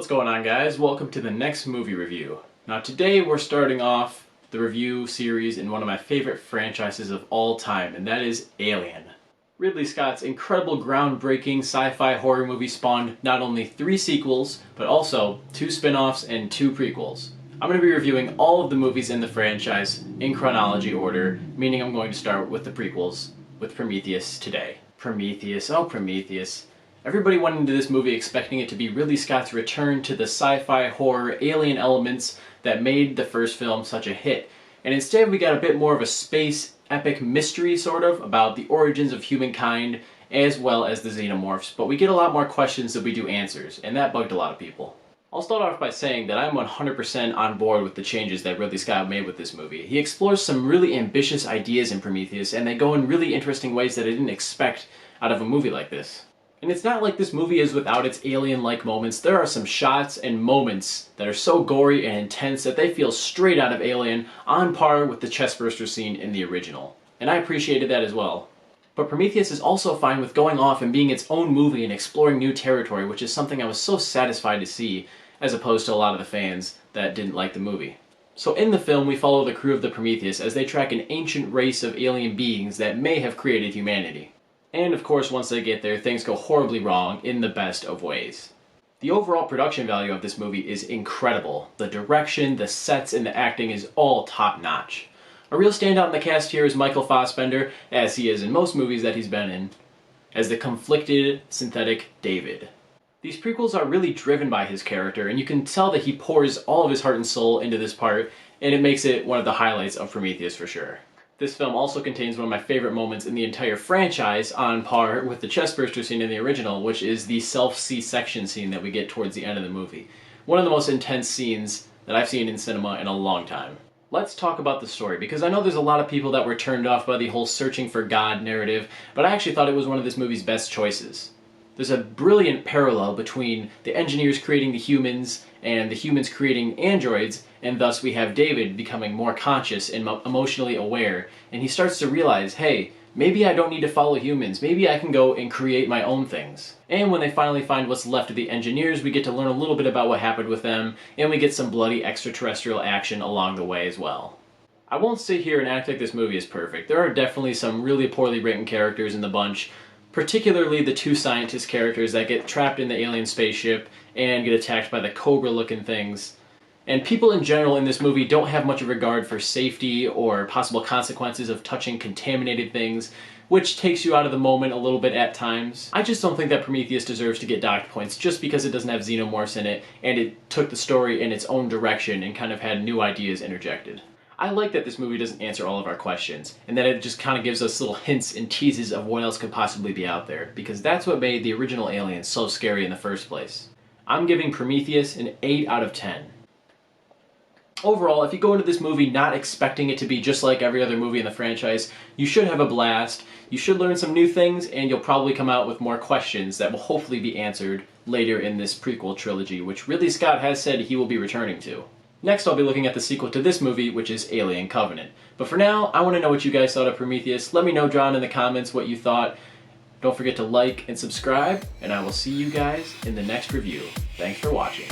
What's going on, guys? Welcome to the next movie review. Now today we're starting off the review series in one of my favorite franchises of all time, and that is Alien. Ridley Scott's incredible groundbreaking sci-fi horror movie spawned not only 3 sequels, but also 2 spin-offs and 2 prequels. I'm going to be reviewing all of the movies in the franchise in chronology order, meaning I'm going to start with the prequels, with Prometheus today. Prometheus, oh Prometheus. Everybody went into this movie expecting it to be Ridley Scott's return to the sci-fi horror alien elements that made the first film such a hit. And instead we got a bit more of a space epic mystery sort of about the origins of humankind as well as the xenomorphs, but we get a lot more questions than we do answers, and that bugged a lot of people. I'll start off by saying that I'm 100% on board with the changes that Ridley Scott made with this movie. He explores some really ambitious ideas in Prometheus, and they go in really interesting ways that I didn't expect out of a movie like this. And it's not like this movie is without its alien-like moments. There are some shots and moments that are so gory and intense that they feel straight out of Alien, on par with the chestburster scene in the original. And I appreciated that as well. But Prometheus is also fine with going off and being its own movie and exploring new territory, which is something I was so satisfied to see, as opposed to a lot of the fans that didn't like the movie. So in the film, we follow the crew of the Prometheus as they track an ancient race of alien beings that may have created humanity. And of course, once they get there, things go horribly wrong in the best of ways. The overall production value of this movie is incredible. The direction, the sets, and the acting is all top-notch. A real standout in the cast here is Michael Fassbender, as he is in most movies that he's been in, as the conflicted, synthetic David. These prequels are really driven by his character, and you can tell that he pours all of his heart and soul into this part, and it makes it one of the highlights of Prometheus for sure. This film also contains one of my favorite moments in the entire franchise, on par with the chestburster scene in the original, which is the self-C-section scene that we get towards the end of the movie. One of the most intense scenes that I've seen in cinema in a long time. Let's talk about the story, because I know there's a lot of people that were turned off by the whole searching for God narrative, but I actually thought it was one of this movie's best choices. There's a brilliant parallel between the engineers creating the humans and the humans creating androids, and thus we have David becoming more conscious and emotionally aware, and he starts to realize, hey, maybe I don't need to follow humans, maybe I can go and create my own things. And when they finally find what's left of the engineers, we get to learn a little bit about what happened with them, and we get some bloody extraterrestrial action along the way as well. I won't sit here and act like this movie is perfect. There are definitely some really poorly written characters in the bunch, particularly the 2 scientist characters that get trapped in the alien spaceship and get attacked by the cobra-looking things. And people in general in this movie don't have much of regard for safety or possible consequences of touching contaminated things, which takes you out of the moment a little bit at times. I just don't think that Prometheus deserves to get docked points just because it doesn't have xenomorphs in it, and it took the story in its own direction and kind of had new ideas interjected. I like that this movie doesn't answer all of our questions, and that it just kind of gives us little hints and teases of what else could possibly be out there, because that's what made the original Alien so scary in the first place. I'm giving Prometheus an 8 out of 10. Overall, if you go into this movie not expecting it to be just like every other movie in the franchise, you should have a blast, you should learn some new things, and you'll probably come out with more questions that will hopefully be answered later in this prequel trilogy, which Ridley Scott has said he will be returning to. Next, I'll be looking at the sequel to this movie, which is Alien Covenant. But for now, I want to know what you guys thought of Prometheus. Let me know down in the comments what you thought. Don't forget to like and subscribe, and I will see you guys in the next review. Thanks for watching.